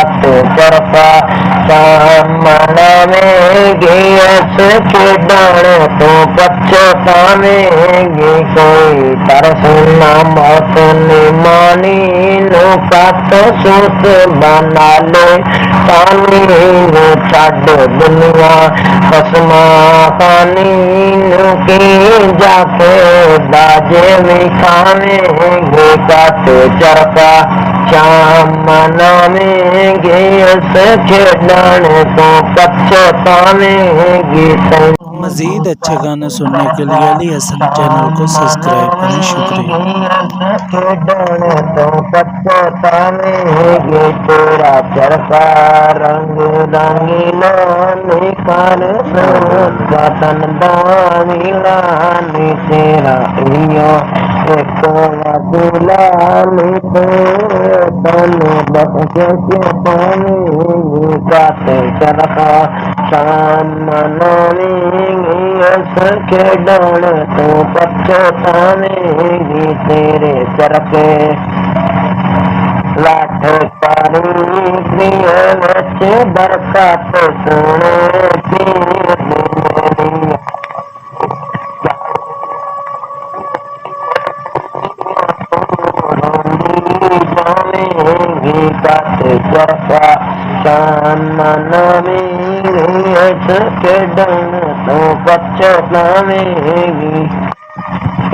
काट चरखा सामनावेगी हंस खेडण तू पछतावेगी कोई तरस ना मौत निमानी नु काट सूत बना ले पानी नु छड़ दुनिया कसमा खानी नु की जाके बाजे भी खावेंगे काट चरखा शाम मनावेंगे हंस खेडण तो पछतावेंगी मजीद अच्छे गाने सुनने के लिए अली हसन चैनल को सब्सक्राइब करें। शुक्रिया। तो पछतावेंगे तेरा चरखा रंग रंगीला निखार वतन दानीला नी तेरा इयो एक वदूला नी तन बख्शे पानी काटे चरखा शाम मनावेंगी हंस खेडण तो पछतावेंगी तेरे चरखे लाठ पारी प्रिय बच बरकत सुने जावेंगी काट चरखा शाम मनावेंगी हंस खेडण तो पछतावेंगी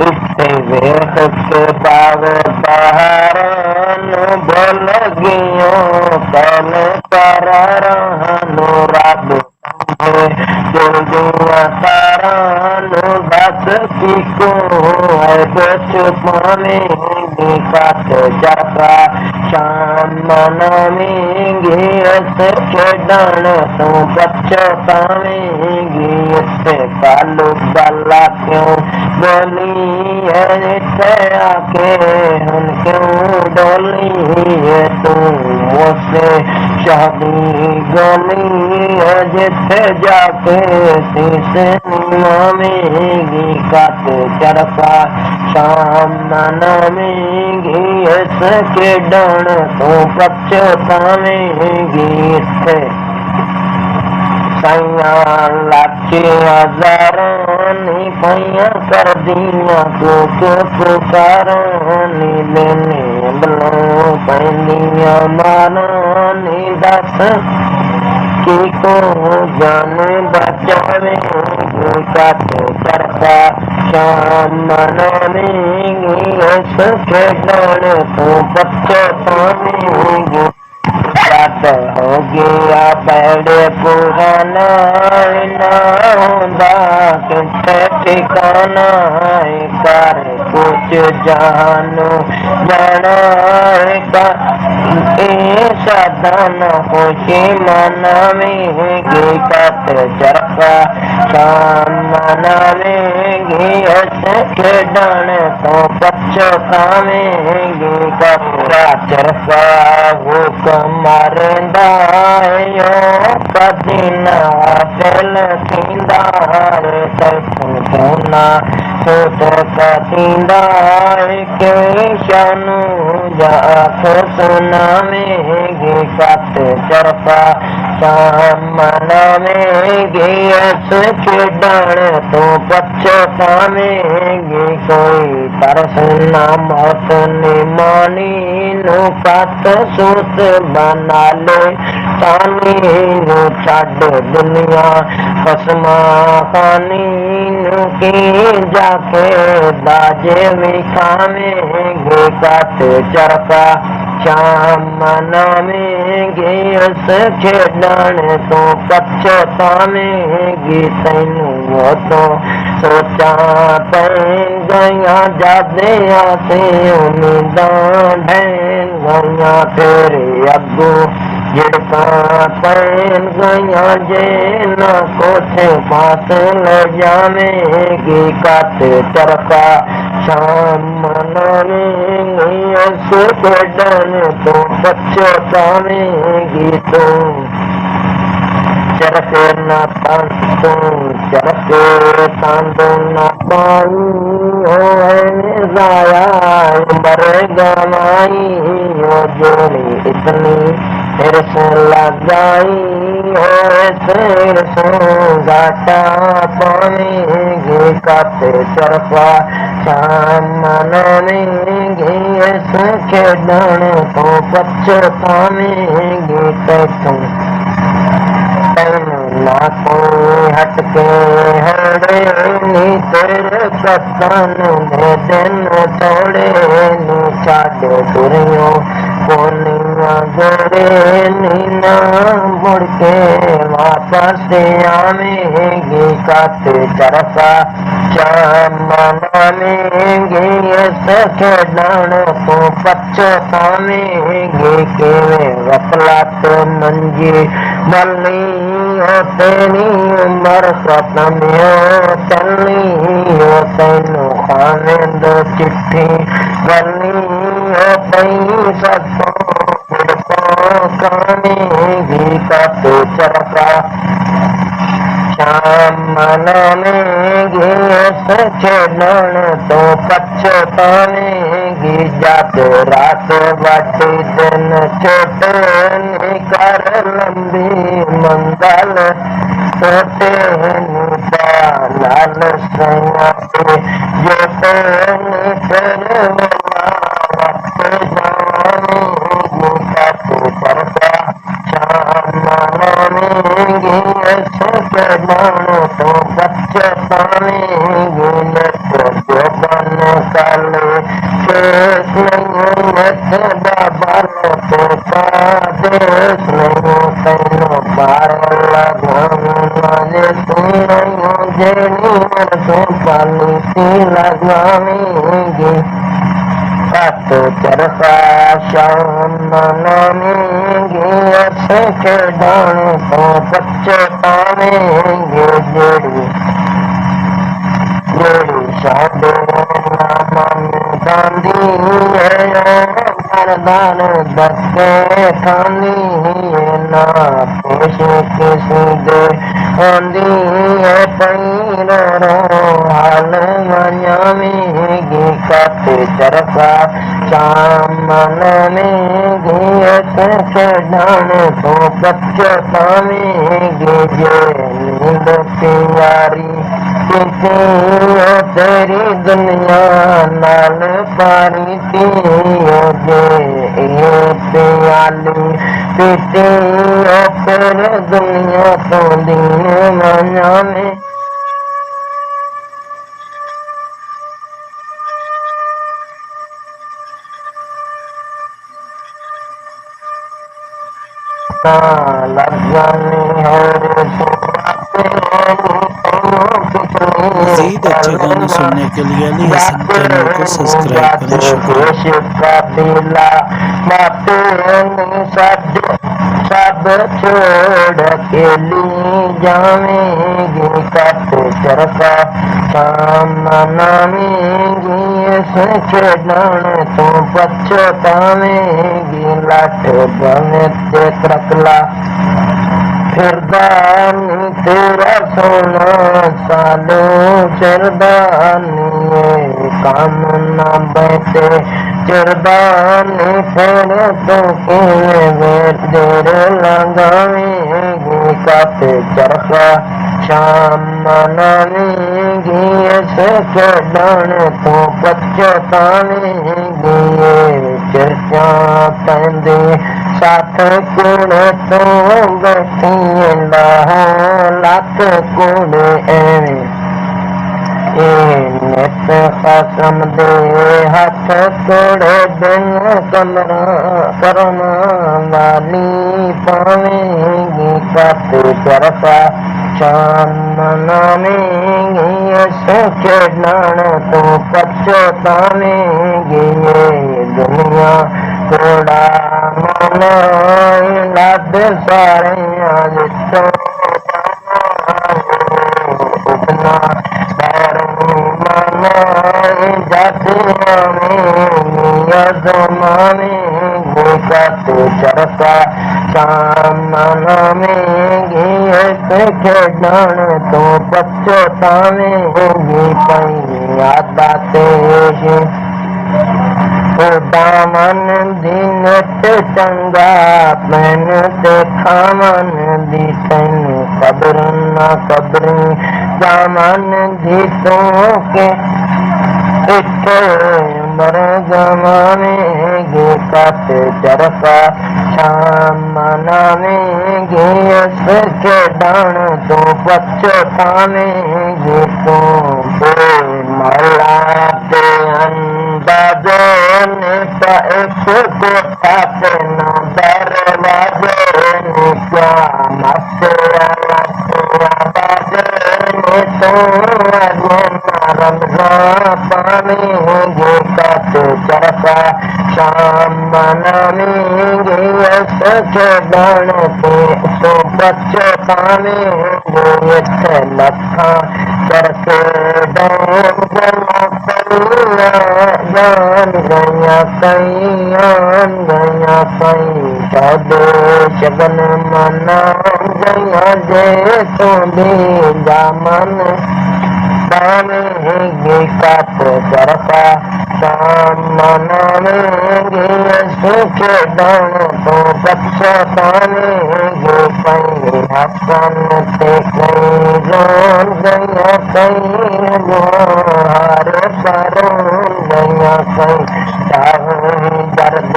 इसे वेख के बाग बहारन बोल गियो कल करारन रब दुनिया सारन बस की को बच पावेंगी काट चरखा शाम मनावेंगी हंस खेडण तो पछतावेंगी इससे कालू बल्ला क्यों बोली है इसे आके हम क्यों डोली है तू मुझसे शादी गली है जिसे जाके शीशे निमावेंगी काट चरखा शाम मनावेंगी हंस खेडण तो पछतावेंगी इसे सैया लाखे हजारानी पैया कर दिया को पुकारानी लेने बलो पैनिया मारानी दस की को जाने बचावे काट चरखा शाम मनावेंगी हंस खेडण तो पछतावेंगी रात हो गया पेड़ पुराना ना होता किसे ठिकाना कर कुछ जानो जाना का साधन खुशी मनावेंगी काट चरखा शाम मनावेंगी हंस खेडण तो पछतावेंगी कपड़ा चरखा वो मरदा यो कदी ना दिल थींदा सोना सोच कदींदा के शानू जाख सुनावेंगी काट चरखा शाम मनावेंगी हंस खेडण तो पछतावेंगी कोई तरस ना मौत निमानी नु काट सूत बना ले पानी नु छड़ दुनिया कसमा खानी नु की जाके बाजे भी खावेंगे काट चरखा शाम मनावेंगी हंस खेडण तो पछतावेंगी तैनू वो तो सोचा पैन गया जादे आसे उम्मीदां ढैन गया तेरे अगू जिड़का पैन गया जे न कोठे पास ले जावेंगी काट चरखा शाम मनावेंगी हंस खेडण तो पछतावेंगी तू चरखे न तू चरखे तांदू न पाई हो जाया बर गवाई हो जोड़ी इतनी हिरस लगाई है सिर घाटा पावेंगे काते चरपा शाम मनावेंगे इस खेडण तो पछतावेंगे तैतू ना कोई हटके हड़े नी तेरे कतन दे दिन थोड़े नी चाटे दुरियों कोनिया जोड़े नी ना मुड़ के वापस आवेंगे काते चरपा शाम मनावेंगे इस खेडण तो पछतावेंगे केवे वकलात मंजी मल्ली तेरी उम्र खत्म हो चली हो तेनू खाने दो चिट्ठी गली हो तई सत्सों खाने भी काते चरका शाम मनावेंगे इस खेडण तो पछतावेंगे जब रात बाटी दिन छोटे कर लंबी मंगल छोटे लाल सैया जो तेरे वक्त जाने काते चरका शाम मनावेंगे इस खेडण तो पछतावेंगे नट जो बन काले केस नहीं नट बाबा तो का देश नहीं तैनो बार लगाने सुनो जेनी तो पाली सी लगावेंगे काते चरखा शाम मनावेंगे इस खेडण तो पछतावेंगे जेड़ी साधु नाम गांधी मरदान दत्ते खानी ना पेश किसी दे आंधी पैरो हाल मनावेंगे काते चरखा शाम मनावेंगे इस खेडण तो पछतावेंगे जे नींद प्यारी तेरी दुनिया नाल पारी थी जे प्याली पीती फिर दुनिया तो दिन मना में लग जानी मजीद अच्छे गाने सुनने के लिए अली हसन चैनल को सब्सक्राइब करें। शुक्रिया। सब छोड़ के ली जावेंगे काते चरखा शाम मनावेंगे इस खेडण तो पछतावेंगे लाठ बने ते त्रकला फिरदानी तेरा सोना सालो चिरदानी काम न बैठे चिरदानी फिर तो देर लगावेंगे काते चरखा शाम मनावेंगे इस खेडण तो पछतावेंगे चर्चा पैंदे साथ कुड़े तो बैठी लात कुड़े नित खसम दे हाथ कुड़े दिन कमरा करना वाली पावेंगी काते चरखा शाम मनावेंगे इस खेडण तो पछतावेंगे दुनिया थोड़ा मना लद सारे उतना मना जाते जमाने काते चरखा शाम मनावेंगे इस खेडण तो पछतावेंगे पई याद आते दामन दिन ते चंगा मैन ते खामन दी तैन कबर ना कबर दामन दी तो के इत्ते मर जमाने गे काट चरका शाम मनावेंगे इसके डाण तो पछतावेंगे तो मौला के अंदाजे ने एक को खाते न दरवाजे ने क्या मस्ते आवाजे ने तो रमजान पावेंगे काट चरका शाम मनावेंगे सके डाण पे सो पछतावेंगे लखा चरके जान गया कई शादे शगन मना गया जे तो दे जामन पावेंगे काट चरका शाम मनावेंगे सूखे दान तो पछतावेंगे कई हसन से कई रोन गया कई हार सरोन गया कई दर्द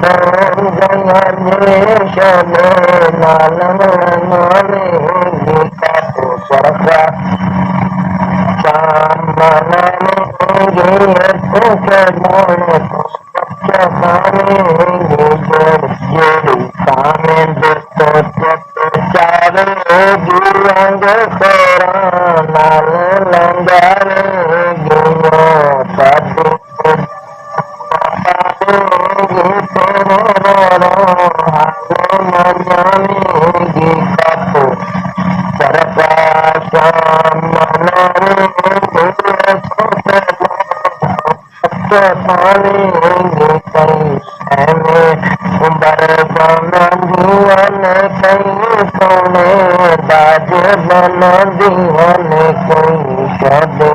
दोन गया देश में लालन मावेंगे काट चरका शाम मनावेंगे सूखे दान तो पछतावेंगे जोड़ी सामे दोस्तों चारे गिरंग खोरा नाल लंगारे गियो पद मनावेंगे काट चरका शाम मनावेंगे पावेंगे कई में उम्र बना दियन कई सोने बाज बना दियन कई शदे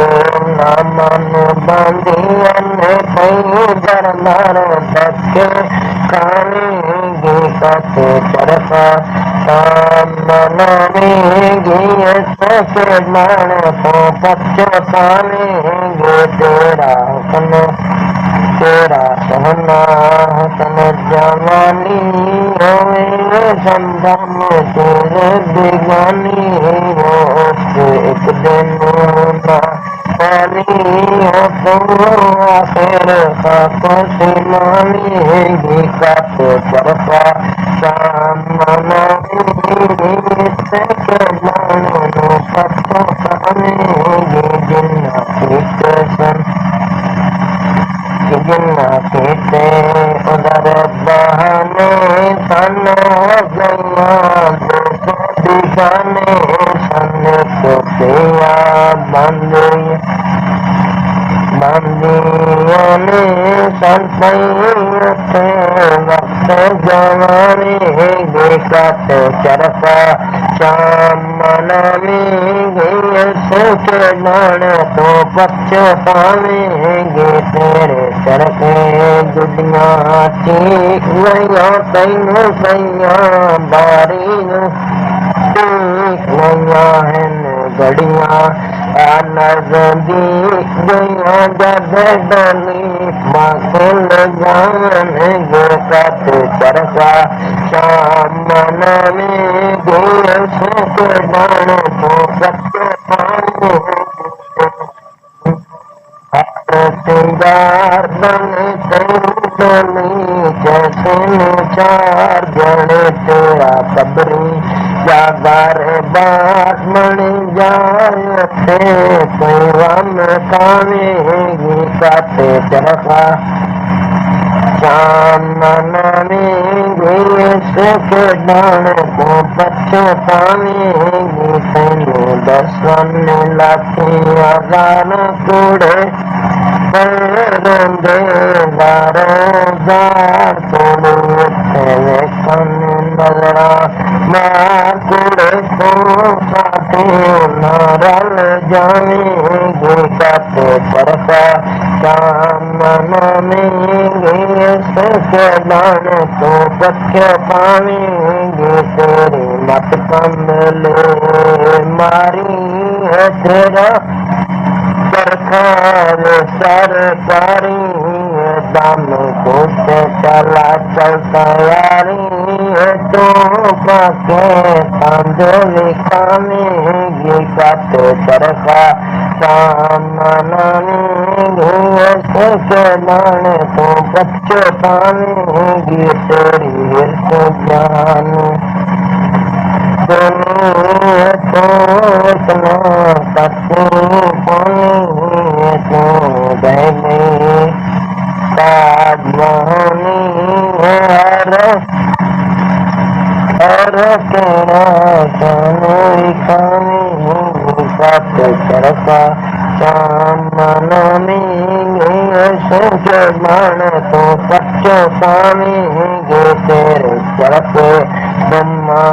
न मन बंदियन कई दरबार धक्के खावेंगे काट चरका शाम मनावेंगे सके डाण तो पछतावेंगे तेरा हुस्न तेरा सहना हसन जवानी होवे संभम तेरे बेगानी हो एक दिन ना पानी हो तुम आखिर का कुछ मानेंगे काट चरका शाम मनावेंगे सके डाण तो पछतावेंगे जिन्ना कहते उधर बहाने सन गया दिखाने सन को पिया बंदियों सन थे वक्त जवाने गे काट चरका शाम मनावेंगे सूखे डाण तो पछतावेंगे तेरे चरके दुनिया ठीक गया तैनू सैया बारी ठीक गया है गड़िया नजदीक गया जब डली माखिल जान गो काट चरका शाम मनावेंगे सूखे डाण तो सिंगार बने तेरी जैसे चार जने तेरा कबरी जागर बात बन जाए थे पैवान खावेंगे काट चरका शाम मनावेंगे सूखे डाण को पछतावेंगे तैनू दर्शन लाखियां गान कूड़े रोंदे बारोजार तोड़े वेखन नजरा मार कूड़े तो साथी न रल जावेंगे काट चरका सामने इसके दाने तो बच्चे पाएंगे तेरी मत कमले मारी है तेरा सरकार सरकारी दम कुछ चला चलता यारी तो पाके तंदुली खामेगी कत चरखा सामने के दाने तो बच्चों पाएंगी तेरी हिरस जान दुनिया तो इतना कत्ती पानी तो बहने ताजमहनी हर केरा शानी खानी कत चरखा सामने सोच मान तो बच्चों पाएंगे तेरे चरखे ब्रह्मा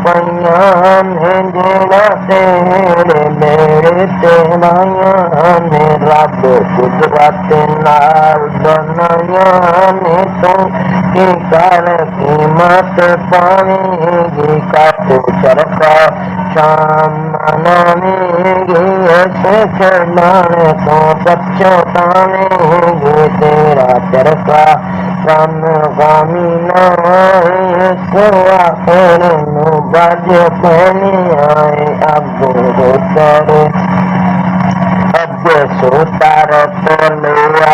पैया में जेड़ा तेरे मेरे तेनाया ने रब कुदरत नाल बनाया ने तो की कर कीमत पाएंगी कत चरखा शाम मनाएंगे ऐसे चढ़ाने तो बच्चों पाएंगे तेरा चरखा गम गामी नाए सुआ फिर बाज पहने आए अब तेरे अब सुतार तो लिया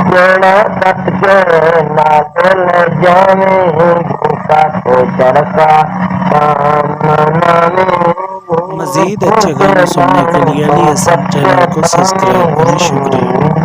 जेड़ा कट के नागल जाने कत चरखा मजीद अच्छे गाने सुनने के लिए एलियस चैनल को सब्सक्राइब करें। शुक्रिया।